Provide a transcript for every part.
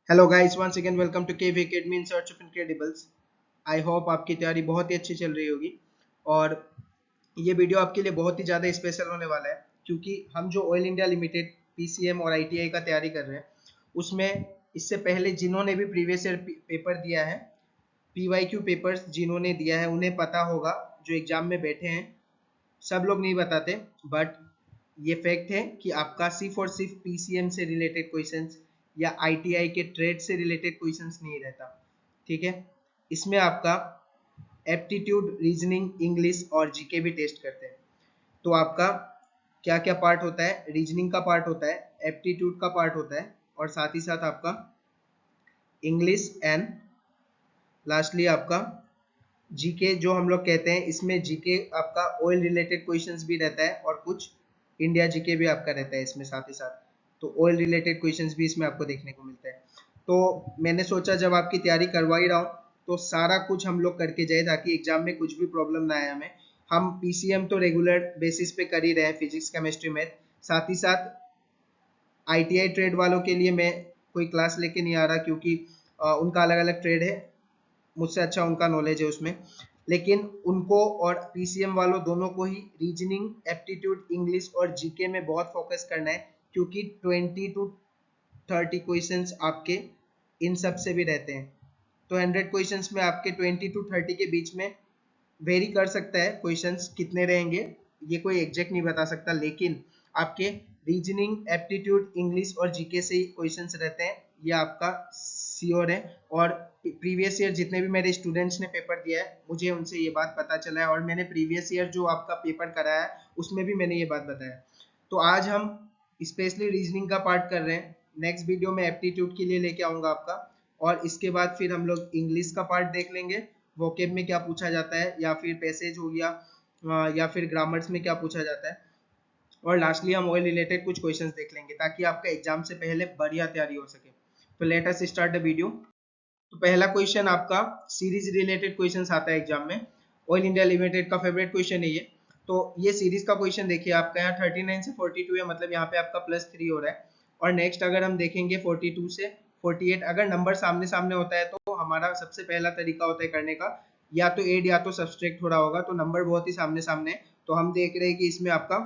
Hello guys, once again welcome to KV Academy in search of incredibles. I hope आपकी तैयारी बहुत ही अच्छी चल रही होगी। और ये वीडियो आपके लिए बहुत ही ज़्यादा स्पेशल होने वाला है, क्योंकि हम जो ऑयल इंडिया लिमिटेड पीसीएम और आईटीआई का तैयारी कर रहे हैं, उसमें इससे पहले जिन्होंने भी प्रीवियस ईयर पेपर दिया है, पीवाईक्यू पेपर्स जिन्होंने दिया है उन्हें पता होगा। जो एग्जाम में बैठे हैं सब लोग नहीं बताते, बट ये फैक्ट है कि आपका सिर्फ और सिर्फ पीसीएम से रिलेटेड क्वेश्चंस या आईटीआई के ट्रेड से रिलेटेड क्वेश्चंस नहीं रहता। ठीक है, इसमें आपका एप्टीट्यूड, रीजनिंग, इंग्लिश और जीके भी टेस्ट करते हैं। तो आपका क्या क्या पार्ट होता है? रीजनिंग का पार्ट होता है, एप्टीट्यूड का पार्ट होता है, और साथ ही साथ आपका इंग्लिश एंड लास्टली आपका जीके जो हम लोग कहते हैं। इसमें जीके आपका ऑयल रिलेटेड क्वेश्चंस भी रहता है और कुछ इंडिया जीके भी आपका रहता है इसमें साथ ही साथ। तो ऑयल रिलेटेड क्वेश्चंस भी इसमें आपको देखने को मिलता है। तो मैंने सोचा जब आपकी तैयारी करवा ही रहा हूँ तो सारा कुछ हम लोग करके जाए, ताकि एग्जाम में कुछ भी प्रॉब्लम ना आए हमें। हम पीसीएम तो रेगुलर बेसिस पे कर ही रहे हैं, फिजिक्स, केमिस्ट्री, मैथ। साथ ही साथ आईटीआई ट्रेड वालों के लिए मैं कोई क्लास लेके नहीं आ रहा, क्योंकि उनका अलग अलग ट्रेड है, मुझसे अच्छा उनका नॉलेज है उसमें। लेकिन उनको और पीसीएम वालों दोनों को ही रीजनिंग, एप्टीट्यूड, इंग्लिश और जीके में बहुत फोकस करना है, क्योंकि 20 to 30 क्वेश्चंस आपके इन सब से भी रहते हैं। तो 100 क्वेश्चंस में आपके 20 to 30 के बीच में वेरी कर सकता है क्वेश्चंस कितने रहेंगे, ये कोई एग्जैक्ट नहीं बता सकता। लेकिन आपके रीजनिंग, एप्टीट्यूड, इंग्लिश और जीके से ही क्वेश्चंस रहते हैं, ये आपका श्योर है। और प्रीवियस ईयर जितने भी मेरे स्टूडेंट्स ने पेपर दिया है, मुझे उनसे ये बात पता चला है, और मैंने प्रीवियस ईयर जो आपका पेपर कराया है उसमें भी मैंने ये बात बताया। तो आज हम स्पेशली रीजनिंग का पार्ट कर रहे हैं। नेक्स्ट वीडियो में एप्टीट्यूड के लिए लेके आऊंगा आपका, और इसके बाद फिर हम लोग इंग्लिश का पार्ट देख लेंगे, वोकेब में क्या पूछा जाता है, या फिर पैसेज हो गया, या फिर ग्रामर्स में क्या पूछा जाता है। और लास्टली हम ऑयल रिलेटेड कुछ क्वेश्चंस देख लेंगे, ताकि आपका एग्जाम से पहले बढ़िया तैयारी हो सके। तो let us start the video. तो पहला क्वेश्चन आपका सीरीज रिलेटेड क्वेश्चन आता है एग्जाम में। ऑयल इंडिया लिमिटेड का फेवरेट क्वेश्चन है ये। तो ये सीरीज का क्वेश्चन देखिए, आपका यहाँ 39 से 42 है, मतलब यहाँ पे आपका +3 हो रहा है। और नेक्स्ट अगर हम देखेंगे 42 से 48, अगर नंबर सामने सामने होता है तो हमारा सबसे पहला तरीका होता है करने का, या तो एड या तो सब्सट्रैक्ट हो रहा होगा। तो नंबर बहुत ही सामने सामने है, तो हम देख रहे हैं कि इसमें आपका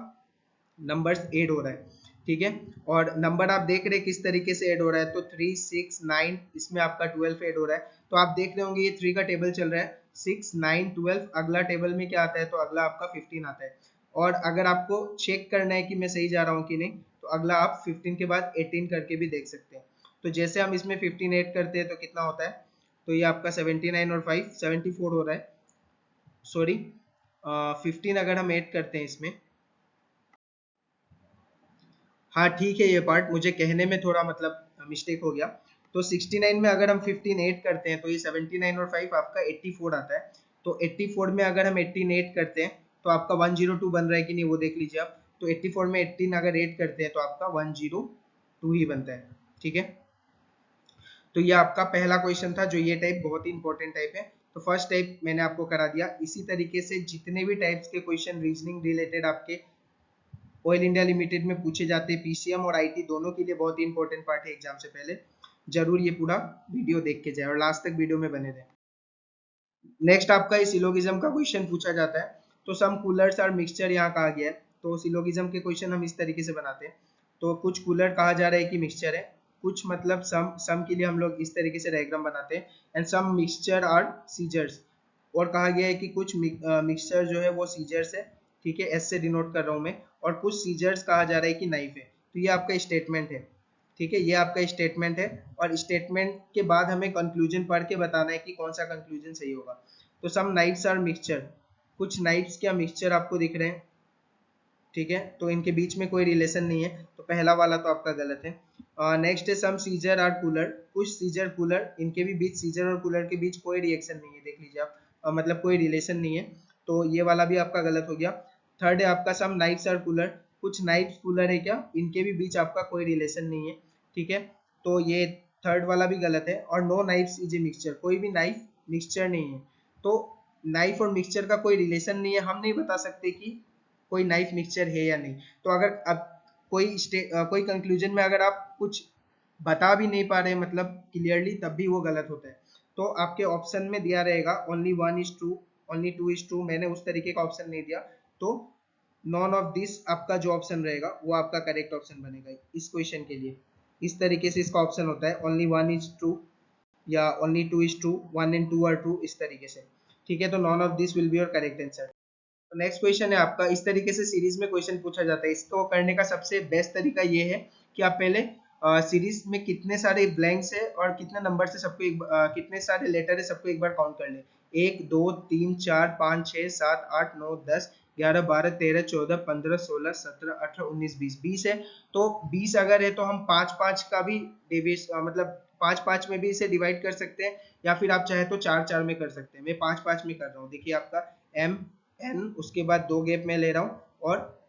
नंबर्स ऐड हो रहा है। ठीक है, और नंबर आप देख रहे हैं किस तरीके से ऐड हो रहा है। तो 3, 6, 9, इसमें आपका 12 ऐड हो रहा है। तो आप देख रहे होंगे ये 3 का टेबल चल रहा है, 6, 9, 12। अगला टेबल में क्या आता है? तो अगला आपका 15 आता है। और अगर आपको चेक करना है कि मैं सही जा रहा हूँ कि नहीं, तो अगला आप 15 के बाद 18 करके भी देख सकते हैं। तो जैसे हम इसमें 15 ऐड करते हैं तो कितना होता है? तो ये आपका 79 और 5 74 हो रहा है। सॉरी, 15 अगर हम ऐड करते हैं इसमें, हाँ ठीक है, ये पार्ट मुझे कहने में थोड़ा मतलब मिस्टेक हो गया। तो 69 में अगर हम 15 ऐड करते हैं तो ये 79 और 5 आपका 84 आता है। तो 84 में अगर हम 18 ऐड करते हैं तो आपका 102 बन रहा है कि नहीं, वो देख लीजिए आप। तो 84 में 18 अगर ऐड करते हैं तो आपका 102 ही बनता है। ठीक है, तो ये आपका पहला क्वेश्चन था, जो ये टाइप बहुत ही इंपॉर्टेंट टाइप है। तो फर्स्ट टाइप मैंने आपको करा दिया। इसी तरीके से जितने भी टाइप्स के क्वेश्चन रीजनिंग रिलेटेड आपके ऑयल इंडिया लिमिटेड में पूछे जाते हैं, पीसीएम और आईटी दोनों के लिए बहुत ही इंपॉर्टेंट पार्ट है एग्जाम से पहले। जरूर ये पूरा वीडियो देख के जाए और लास्ट तक वीडियो में बने रहे। नेक्स्ट आपका इस सिलोगिज्म का क्वेश्चन पूछा जाता है। तो सम कूलर्स और मिक्सचर यहाँ कहा गया है। तो सिलोगिज्म के क्वेश्चन हम इस तरीके से बनाते हैं। तो कुछ कूलर कहा जा रहा है कि मिक्सचर है, कुछ मतलब सम के लिए हम लोग इस तरीके से डायग्राम बनाते हैं, and some mixture are scissors. और कहा गया है कि कुछ मिक्सचर जो है वो सीजर्स है। ठीक है, एस से डिनोट कर रहा हूँ मैं। और कुछ सीजर्स कहा जा रहा है कि नाइफ है। तो ये आपका स्टेटमेंट है। ठीक है, ये आपका स्टेटमेंट है, और स्टेटमेंट के बाद हमें कंक्लूजन पढ़ के बताना है कि कौन सा कंक्लूजन सही होगा। तो सम नाइफ्स आर मिक्सचर, कुछ नाइफ्स क्या मिक्सचर आपको दिख रहे हैं। ठीक है, तो इनके बीच में कोई रिलेशन नहीं है, तो पहला वाला तो आपका गलत है। नेक्स्ट है सम सीजर आर कूलर, कुछ सीजर कूलर, इनके भी बीच, सीजर और कूलर के बीच कोई रिएक्शन नहीं है, देख लीजिए आप। मतलब कोई रिलेशन नहीं है, तो ये वाला भी आपका गलत हो गया। थर्ड है आपका सम नाइफ्स आर कूलर, कुछ नाइफ्स कूलर है क्या, इनके भी बीच आपका कोई रिलेशन नहीं है। ठीक है, तो ये थर्ड वाला भी गलत है। और no knives is a mixture, कोई भी नाइफ मिक्सचर नहीं है। तो नाइफ और मिक्सचर का कोई रिलेशन नहीं है, हम नहीं बता सकते कि कोई नाइफ मिक्सचर है या नहीं। तो अगर अब कोई कंक्लूजन में अगर आप कुछ बता भी नहीं पा रहे मतलब क्लियरली, तब भी वो गलत होता है। तो आपके ऑप्शन में दिया रहेगा ओनली 1:2, ओनली 2:2, मैंने उस तरीके का ऑप्शन नहीं दिया। तो नॉन ऑफ दिस आपका जो ऑप्शन रहेगा वो आपका करेक्ट ऑप्शन बनेगा इस क्वेश्चन के लिए। इस तरीके से इसका ऑप्शन होता है, ओनली 1:2 या ओनली 2:2, 1 and 2 are 2, इस तरीके से। ठीक है, तो none of this will be your correct answer. तो नेक्स्ट क्वेश्चन है आपका, इस तरीके से सीरीज में क्वेश्चन पूछा जाता है। इसको करने का सबसे बेस्ट तरीका ये है कि आप पहले सीरीज में कितने सारे ब्लैंक्स है और कितने नंबर से सबको कितने सारे लेटर है सबको एक बार काउंट कर ले। 1 2 3 4 5 6 7 8 9 10 11 12 13 14 15 16 17 18 19 20 20 है। तो 20 अगर है तो हम 5 5 का भी मतलब 5 5 में भी इसे डिवाइड कर सकते हैं, या फिर आप चाहे तो 4 4 में कर सकते हैं। मैं 5 5 में कर रहा हूँ। देखिए आपका m n, उसके बाद 2 गैप में ले रहा हूँ, और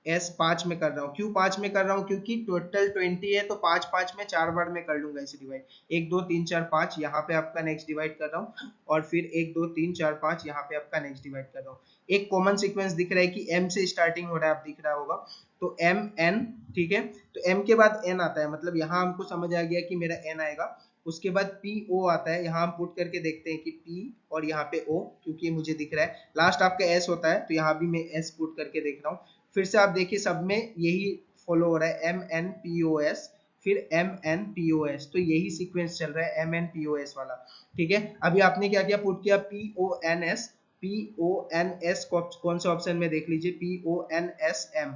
एस 5 में कर रहा हूँ। क्यों 5 में कर रहा हूँ? क्योंकि टोटल 20 है, तो 5 5 में 4 बार मैं कर लूंगा इसे डिवाइड। 1 2 3 4 5 यहाँ पे आपका नेक्स्ट डिवाइड कर रहा हूँ, और फिर 1 2 3 4 5 यहाँ पे आपका नेक्स्ट डिवाइड कर रहा हूँ। एक कॉमन सीक्वेंस दिख रहा है कि m से स्टार्टिंग हो रहा है, आप दिख रहा होगा, तो m n। ठीक है, तो m के बाद n आता है, मतलब यहाँ हमको समझ आ गया कि मेरा n आएगा। उसके बाद पी ओ आता है, यहाँ हम पुट करके देखते हैं कि पी और यहाँ पे ओ, क्योंकि मुझे दिख रहा है। लास्ट आपका एस होता है, तो यहाँ भी मैं एस पुट करके देख रहा हूँ। फिर से आप देखिए सब में यही फॉलो हो रहा है, M N P O S, फिर M N P O S, तो यही सीक्वेंस चल रहा है, M N P O S वाला। ठीक है, अभी आपने क्या किया, पुट किया P O N S. P O N S कौन से ऑप्शन में देख लीजिए, P O N S M,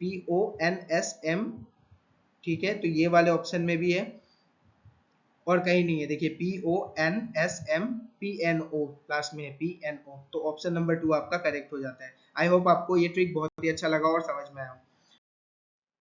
P O N S M. ठीक है, तो ये वाले ऑप्शन में भी है, और कहीं नहीं है। देखिए P O N S M P N O, last में है पी एन ओ, तो ऑप्शन नंबर 2 आपका करेक्ट हो जाता है। आई होप आपको ये ट्रिक बहुत ही अच्छा लगा और समझ में आया।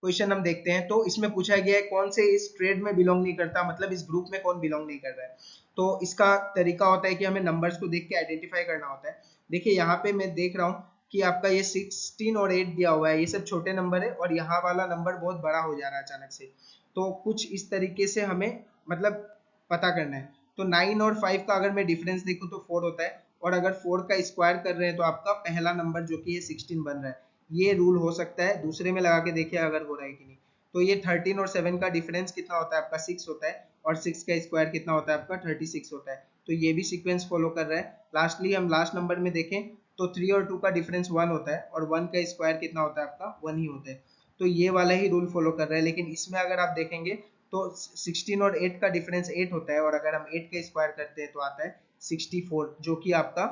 क्वेश्चन हम देखते हैं, तो इसमें पूछा गया है कौन से इस ट्रेड में बिलोंग नहीं करता, मतलब इस ग्रुप में कौन बिलोंग नहीं कर रहा है। तो इसका तरीका होता है कि हमें नंबर्स को देख के आइडेंटिफाई करना होता है। देखिए यहाँ पे मैं देख रहा हूँ कि आपका ये 16 और 8 दिया हुआ है, ये सब छोटे नंबर है, और यहाँ वाला नंबर बहुत बड़ा हो जा रहा है अचानक से। तो कुछ इस तरीके से हमें मतलब पता करना है। तो 9 और 5 का अगर मैं डिफरेंस देखूं तो 4 होता है, और अगर 4 का स्क्वायर कर रहे हैं तो आपका पहला नंबर जो कि ये 16 बन रहा है। ये रूल हो सकता है, दूसरे में लगा के देखिए अगर हो रहा है कि नहीं। तो ये 13 और 7 का डिफरेंस कितना होता है आपका, 6 होता है, और 6 का स्क्वायर कितना होता है आपका, 36 होता है। तो ये भी सीक्वेंस फॉलो कर रहा है। लास्टली हम लास्ट नंबर में देखें तो 3 और 2 का डिफरेंस 1 होता है, और 1 का स्क्वायर कितना होता है आपका, 1 ही होता है। तो ये वाला ही रूल फॉलो कर रहा है। लेकिन इसमें अगर आप देखेंगे तो 16 और 8 का डिफरेंस 8 होता है, और अगर हम 8 का स्क्वायर करते हैं तो आता है 64, जो कि आपका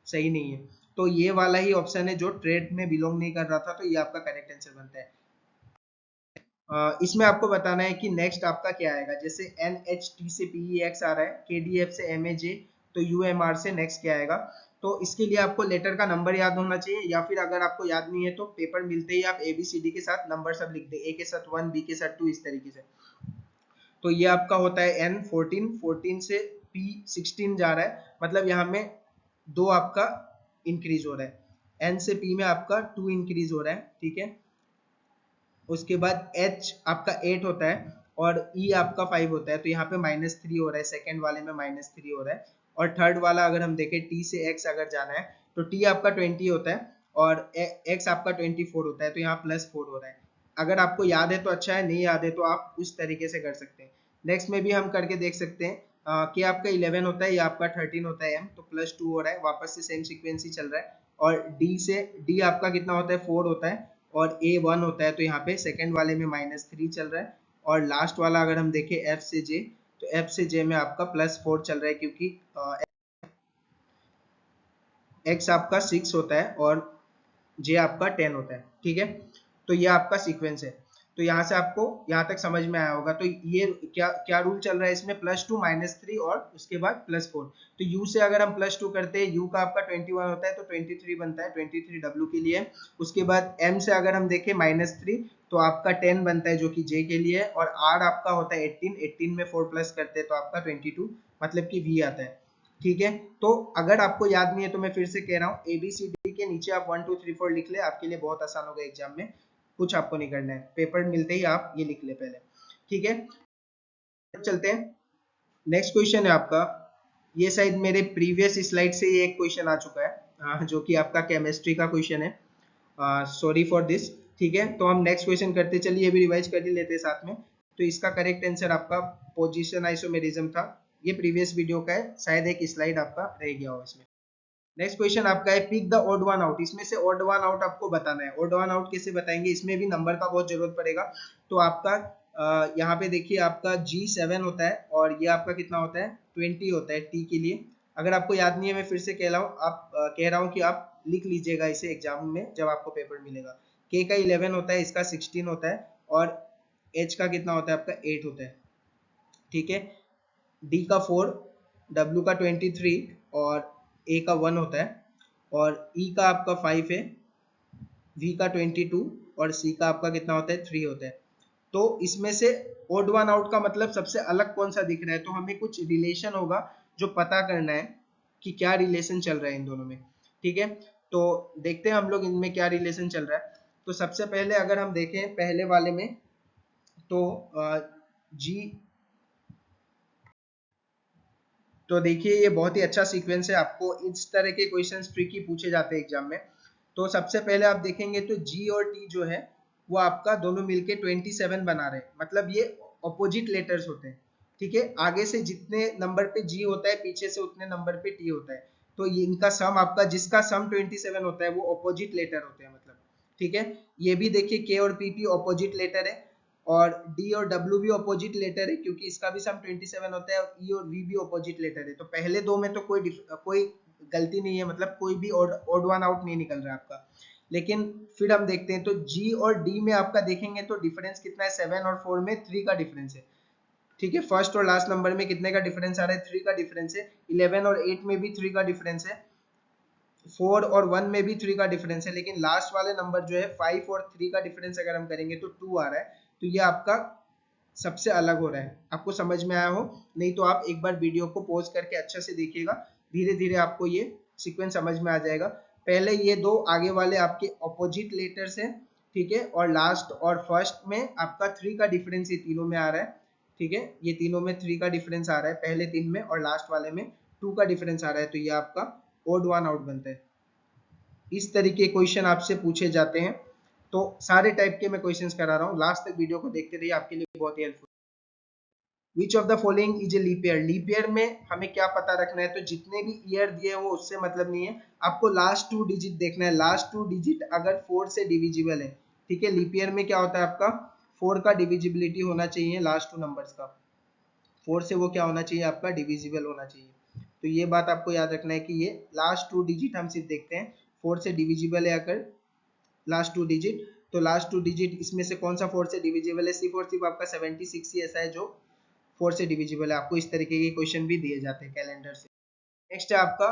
सही नहीं है। तो ये वाला ही ऑप्शन है जो ट्रेड में बिलोंग नहीं कर रहा था, तो ये आपका करेक्ट आंसर बनता है। इसमें आपको बताना है कि नेक्स्ट आपका क्या आएगा। जैसे NHT से PEX आ रहा है, KDF से MAJ, तो UMR से नेक्स्ट क्या आएगा। तो इसके लिए आपको लेटर का नंबर याद होना चाहिए, या फिर अगर आपको याद नहीं है तो पेपर मिलते ही आप ABCD के साथ नंबर सब लिख दे, A के साथ 1, B के साथ 2, इस तरीके से। तो ये आपका होता है N14, 14 से P16 जा रहा है, मतलब यहाँ में 2 आपका इंक्रीज हो रहा है। N से P में आपका 2 इंक्रीज हो रहा है। ठीक है, उसके बाद H आपका 8 होता है, और E आपका 5 होता है, तो यहाँ पे -3 हो रहा है, सेकेंड वाले में -3 हो रहा है। और थर्ड वाला अगर हम देखें T से X अगर जाना है, तो T आपका 20 होता है, और X आपका 24 होता है, तो यहाँ +4 हो रहा है। अगर आपको याद है तो अच्छा है, नहीं याद है तो आप उस तरीके से कर सकते हैं। नेक्स्ट में भी हम करके देख सकते हैं कि आपका 11 होता है, या आपका 13 होता है M, तो +2 हो रहा है, वापस से सेम सीक्वेंस ही चल रहा है। और D आपका कितना होता है, 4 होता है, और A1 होता है, तो यहाँ पे सेकंड वाले में -3 चल रहा है। और लास्ट वाला अगर हम देखें F से J, तो F से J में आपका +4 चल रहा है, क्योंकि X आपका 6 होता है और J आपका 10 होता है। ठीक है, तो ये आपका सीक्वेंस है। तो यहाँ से आपको यहाँ तक समझ में आया होगा। तो ये क्या क्या रूल चल रहा है इसमें, +2 -3 और उसके बाद +4। तो U से अगर हम +2 करते हैं, U का आपका 21 होता है, तो 23 बनता है, 23 W के लिए। उसके बाद M से अगर हम देखें -3, तो आपका 10 बनता है, जो कि J के लिए है। और R आपका होता है 18, 18 में 4 प्लस करते हैं तो आपका 22, मतलब कि V आता है। ठीक है, तो अगर आपको याद नहीं है तो मैं फिर से कह रहा हूँ, ABCD के नीचे आप 1 2 3 4 लिख ले, आपके लिए बहुत आसान होगा एग्जाम में। कुछ आपको नहीं करना है, पेपर मिलते ही आप ये लिख ले पहले। ठीक है, चलते हैं। नेक्स्ट क्वेश्चन है आपका, ये शायद मेरे प्रीवियस स्लाइड से ये एक क्वेश्चन आ चुका है, जो कि आपका केमिस्ट्री का क्वेश्चन है। Sorry for this. ठीक है, तो हम नेक्स्ट क्वेश्चन करते, चलिए ये भी रिवाइज कर ही लेते हैं साथ में। तो इसका करेक्ट आंसर आपका पोजीशन आइसोमेरिज्म था। ये प्रीवियस वीडियो का है, शायद एक स्लाइड आपका रह गया हो इसमें। नेक्स्ट क्वेश्चन आपका है pick the odd one out. इसमें से ऑड वन आउट आपको बताना है। ऑड वन आउट कैसे बताएंगे, इसमें भी नंबर का बहुत जरूरत पड़ेगा। तो आपका यहाँ पे देखिए आपका G7 होता है और ये आपका कितना होता है 20 होता है T के लिए। अगर आपको याद नहीं है मैं फिर से कह रहा हूँ, कह रहा हूँ कि आप लिख लीजिएगा इसे एग्जाम में जब आपको पेपर मिलेगा। K का 11 होता है, इसका 16 होता है और H का कितना होता है आपका 8 होता है। ठीक है, D का 4, W का 23 और A का 1 होता है और E का आपका 5 है, V का 22 और C का आपका कितना होता है 3 होता है। तो इसमें से ओड वन आउट का मतलब सबसे अलग कौन सा दिख रहा है, तो हमें कुछ रिलेशन होगा जो पता करना है कि क्या रिलेशन चल रहा है इन दोनों में। ठीक है, तो देखते हैं हम लोग इनमें क्या रिलेशन चल रहा है। तो सबसे पहले अगर हम देखें पहले वाले में तो जी, तो देखिए ये बहुत ही अच्छा सीक्वेंस है। आपको इस तरह के क्वेश्चंस ट्रिकी पूछे जाते हैं एग्जाम में। तो सबसे पहले आप देखेंगे तो जी और टी जो है वो आपका दोनों मिलके 27 बना रहे हैं, मतलब ये ऑपोजिट लेटर्स होते हैं। ठीक है, आगे से जितने नंबर पे जी होता है पीछे से उतने नंबर पे टी होता है। तो ये इनका सम आपका जिसका सम 27 होता है वो ऑपोजिट लेटर होते हैं मतलब। ठीक है, ये भी देखिए के और पी ऑपोजिट लेटर है और डी और डब्ल्यू भी ऑपोजिट लेटर है क्योंकि इसका भी सम 27 होता है और ई और वी भी ऑपोजिट लेटर है। तो पहले दो में तो कोई गलती नहीं है, मतलब कोई भी ऑड वन आउट नहीं निकल रहा है आपका। लेकिन फिर हम देखते हैं तो जी और डी में आपका देखेंगे तो डिफरेंस कितना है, 7 और 4 में 3 का डिफरेंस है। ठीक है, फर्स्ट और लास्ट नंबर में कितने का डिफरेंस आ रहा है, 3 का डिफरेंस है। 11 और 8 में भी 3 का डिफरेंस है। 4 और 1 में भी 3 का डिफरेंस है। लेकिन लास्ट वाले नंबर जो है 5 और 3 का डिफरेंस अगर हम करेंगे तो 2 आ रहा है। तो ये आपका सबसे अलग हो रहा है। आपको समझ में आया हो, नहीं तो आप एक बार वीडियो को पॉज करके अच्छे से देखिएगा, धीरे धीरे आपको ये सीक्वेंस समझ में आ जाएगा। पहले ये दो आगे वाले आपके ऑपोजिट लेटर्स हैं। ठीक है, और लास्ट और फर्स्ट में आपका 3 का डिफरेंस ये तीनों में आ रहा है। ठीक है, ये तीनों में 3 का डिफरेंस आ रहा है, पहले 3 में और लास्ट वाले में 2 का डिफरेंस आ रहा है। तो ये आपका ओड वन आउट बनता है। इस तरीके क्वेश्चन आपसे पूछे जाते हैं। तो सारे टाइप के मैं क्वेश्चंस करा रहा हूँ, लास्ट तक वीडियो को देखते रहिए, आपके लिए बहुत ही helpful. Which of the following is a leap year. Leap year में हमें क्या पता रखना है, तो जितने भी ईयर दिए हो उससे मतलब नहीं है, आपको लास्ट 2 डिजिट देखना है। लास्ट 2 डिजिट अगर 4 से डिविजिबल है, ठीक है, लीप ईयर में क्या होता है आपका 4 का डिविजिबिलिटी होना चाहिए लास्ट 2 नंबर्स का। 4 से वो क्या होना चाहिए आपका डिविजिबल होना चाहिए। तो ये बात आपको याद रखना है कि ये लास्ट 2 डिजिट हम सिर्फ देखते हैं, 4 से डिविजिबल है अगर लास्ट 2 डिजिट, तो लास्ट 2 डिजिट इसमें से कौन सा 4 से डिविजिबल है, सिर्फ और सिर्फ आपका 76 ही ऐसा है जो 4 से डिविजिबल है। आपको इस तरीके के क्वेश्चन भी दिए जाते हैं कैलेंडर से। नेक्स्ट है आपका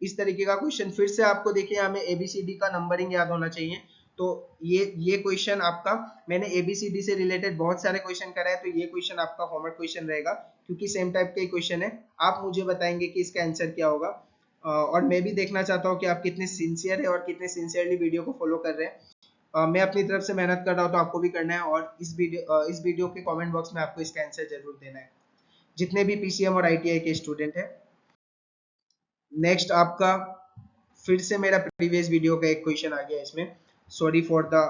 इस तरीके का क्वेश्चन, फिर से आपको देखिए हमें एबीसीडी का नंबरिंग याद होना चाहिए। तो ये क्वेश्चन आपका, मैंने एबीसीडी से रिलेटेड बहुत सारे क्वेश्चन कराए, तो ये क्वेश्चन आपका होमवर्क क्वेश्चन रहेगा क्योंकि सेम टाइप का क्वेश्चन है। आप मुझे बताएंगे कि इसका आंसर क्या होगा और मैं भी देखना चाहता हूँ कि आप कितने सिंसियर है और कितने सिंसियरली वीडियो को फॉलो कर रहे हैं। मैं अपनी तरफ से मेहनत कर रहा हूँ तो आपको भी करना है और इस वीडियो के कमेंट बॉक्स में आपको इसका आंसर जरूर देना है, जितने भी पीसीएम और आईटीआई के स्टूडेंट हैं। नेक्स्ट आपका फिर से मेरा प्रीवियस वीडियो का एक क्वेश्चन आ गया इसमें, sorry for the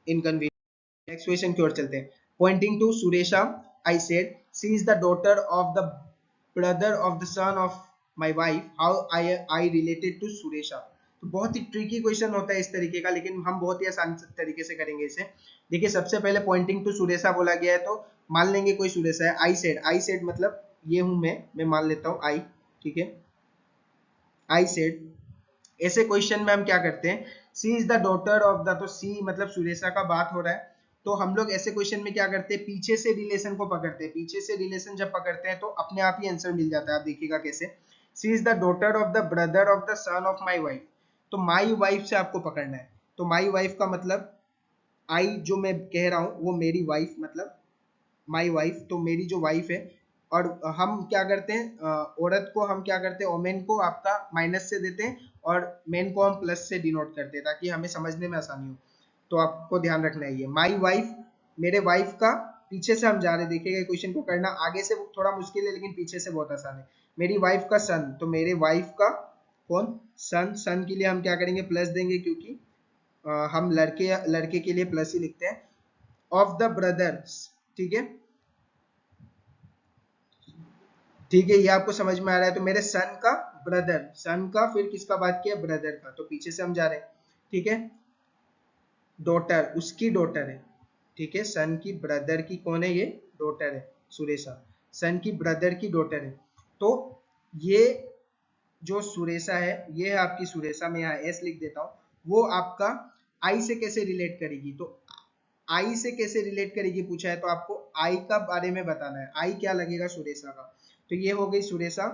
inconvenience. Next question की ओर चलते हैं। Pointing to Suresha I said she is the daughter of the brother of the son of my wife, how I related to Suresha. तो बहुत ही ट्रिकी क्वेश्चन होता है इस तरीके का, लेकिन हम बहुत ही आसान तरीके से करेंगे इसे। देखिए सबसे पहले पॉइंटिंग टू सुरेशा बोला गया है तो मान लेंगे कोई सुरेशा है। आई सेड मतलब ये हूं मैं मान लेता हूं आई। ठीक है, आई सेड, ऐसे क्वेश्चन में हम क्या करते हैं, C is the daughter of the, तो सी मतलब सुरेशा का बात हो रहा है। तो हम लोग ऐसे क्वेश्चन में क्या करते हैं, पीछे से रिलेशन को पकड़ते हैं। पीछे से रिलेशन जब पकड़ते हैं तो अपने आप ही आंसर मिल जाता है। आप देखिएगा कैसे, C is the daughter of the brother of the son of my wife. तो माई वाइफ से आपको पकड़ना है। तो माई वाइफ का मतलब आई जो मैं कह रहा हूं वो मेरी वाइफ, मतलब माई वाइफ, तो मेरी जो वाइफ है। और हम क्या करते हैं, औरत को हम क्या करते हैं, ओमेन को आपका माइनस से देते हैं और मेन को हम प्लस से डिनोट करते हैं ताकि हमें समझने में आसानी हो। तो आपको ध्यान रखना है ये माई वाइफ, मेरे वाइफ का, पीछे से हम जा रहे हैं, देखिएगा क्वेश्चन को करना आगे से थोड़ा मुश्किल है लेकिन पीछे से बहुत आसान है। मेरी वाइफ का सन, तो मेरे वाइफ का कौन, सन। सन के लिए हम क्या करेंगे, प्लस देंगे क्योंकि हम लड़के के लिए प्लस ही लिखते हैं। ऑफ द ब्रदर, ठीक है, ठीक है, ये आपको समझ में आ रहा है। तो मेरे सन का ब्रदर, सन का फिर किसका बात किया, ब्रदर का, तो पीछे से हम जा रहे हैं। ठीक है, डॉटर, उसकी डॉटर है। ठीक है, सन की ब्रदर की कौन है, ये डॉटर है, सुरेशा, सन की ब्रदर की डॉटर है। तो ये जो सुरेशा है, ये है आपकी सुरेशा, में यहाँ एस लिख देता हूँ। वो आपका आई से कैसे रिलेट करेगी, तो आई से कैसे रिलेट करेगी पूछा है, तो आपको आई का बारे में बताना है, आई क्या लगेगा सुरेशा का। तो ये हो गई सुरेशा,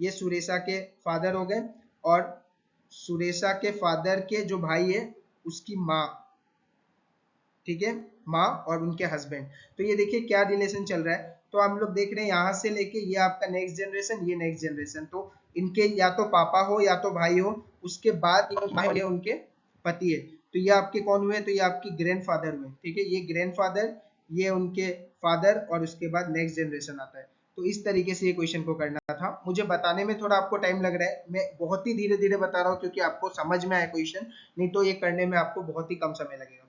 ये सुरेशा के फादर हो गए, और सुरेशा के फादर के जो भाई है उसकी माँ, ठीक है, माँ और उनके हस्बैंड। तो ये देखिए क्या रिलेशन चल रहा है। तो हम लोग देख रहे हैं यहाँ से लेके ये आपका नेक्स्ट जनरेशन, ये नेक्स्ट जनरेशन, तो इनके या तो पापा हो या तो भाई हो, उसके बाद ये उनके पति है। तो ये आपके कौन हुए, तो ये आपकी ग्रैंडफादर हुए। ठीक है, ये ग्रैंडफादर, ये उनके फादर, और उसके बाद नेक्स्ट जनरेशन आता है। तो इस तरीके से ये क्वेश्चन को करना था। मुझे बताने में थोड़ा आपको टाइम लग रहा है, मैं बहुत ही धीरे धीरे बता रहा हूँ क्योंकि आपको समझ में आए क्वेश्चन, नहीं तो ये करने में आपको बहुत ही कम समय लगेगा।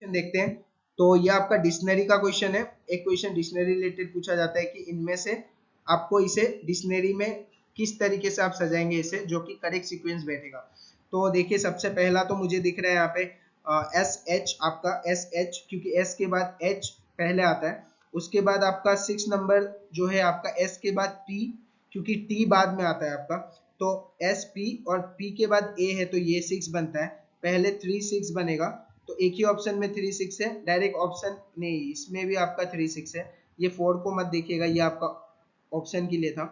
देखते हैं, तो ये आपका डिक्शनरी का क्वेश्चन है। एक क्वेश्चन डिक्शनरी रिलेटेड पूछा जाता है कि इनमें से आपको इसे डिक्शनरी में किस तरीके से आप सजाएंगे इसे, जो कि करेक्ट सीक्वेंस बैठेगा। तो देखिए सबसे पहला तो मुझे दिख रहा है यहाँ पे एस एच, आपका एस एच, क्योंकि एस के बाद एच पहले आता है। उसके बाद आपका 6 नंबर जो है आपका एस के बाद पी, क्योंकि टी बाद में आता है आपका, तो एस पी, और पी के बाद ए है, तो ये 6 बनता है, पहले 3 6 बनेगा। तो एक ही ऑप्शन में 3 6 है, डायरेक्ट ऑप्शन नहीं, इसमें भी आपका 3 6 है। ये 4 को मत देखिएगा, ये आपका ऑप्शन के लिए था।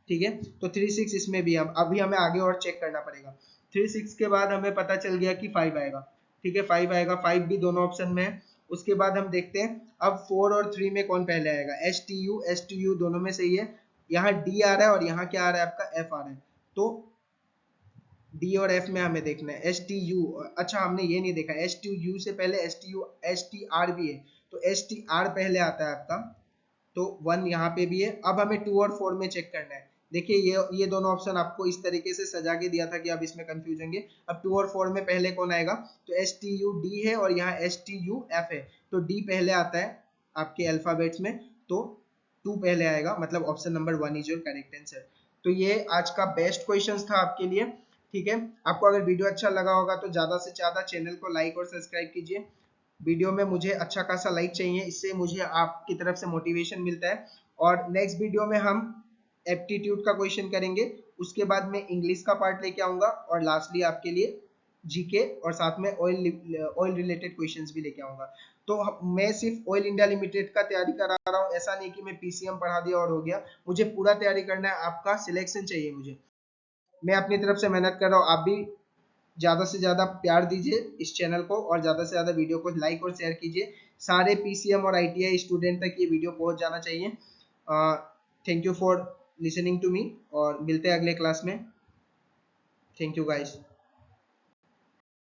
ठीक है, तो 3 6 इसमें भी, हम अभी हमें आगे और चेक करना पड़ेगा। 3 6 के बाद हमें पता चल गया कि 5 आएगा। ठीक है, 5 आएगा, 5 भी दोनों ऑप्शन में है। उसके बाद हम देखते हैं अब 4 और 3 में कौन पहले आएगा, एस टी यू दोनों में सही है। यहाँ डी आ रहा है और यहाँ क्या आ रहा है आपका, एफ आ रहा है। तो डी और एफ में हमें देखना है। एस टी यू, अच्छा हमने ये नहीं देखा, एस टी यू से पहले S T U, S T R भी है, तो एस टी आर पहले आता है आपका, तो 1 यहाँ पे भी है। अब हमें 2 और 4 में चेक करना है। देखिए ये दोनों ऑप्शन आपको इस तरीके से सजा के दिया था कि आप इसमें कंफ्यूज होंगे। अब 2 और 4 में पहले कौन आएगा, तो एस टी यू डी है और यहाँ एस टी यू एफ है, तो डी पहले आता है आपके अल्फाबेट्स में, तो 2 पहले आएगा, मतलब option number 1 is your correct answer. तो ये आज का बेस्ट क्वेश्चन था आपके लिए। ठीक है, आपको अगर वीडियो अच्छा लगा होगा तो ज्यादा से ज्यादा चैनल को लाइक और सब्सक्राइब कीजिए। वीडियो में मुझे अच्छा खासा लाइक चाहिए, इससे मुझे आपकी तरफ से मोटिवेशन मिलता है। और नेक्स्ट वीडियो में हम एप्टीट्यूड का क्वेश्चन करेंगे, उसके बाद मैं इंग्लिश का पार्ट लेके आऊंगा, और लास्टली आपके लिए जीके और साथ में ऑयल रिलेटेड क्वेश्चंस भी लेके आऊंगा। तो मैं सिर्फ ऑयल इंडिया लिमिटेड का तैयारी करा रहा हूँ, ऐसा नहीं कि मैं पीसीएम पढ़ा दिया और हो गया, मुझे पूरा तैयारी करना है, आपका सिलेक्शन चाहिए मुझे। मैं अपनी तरफ से मेहनत कर रहा हूँ, आप भी ज्यादा से ज्यादा प्यार दीजिए इस चैनल को, और ज्यादा से ज्यादा वीडियो को लाइक और शेयर कीजिए। सारे पीसीएम और आईटीआई स्टूडेंट तक ये वीडियो पहुंच जाना चाहिए। Thank you for listening to me, और मिलते हैं अगले क्लास में। Thank you guys.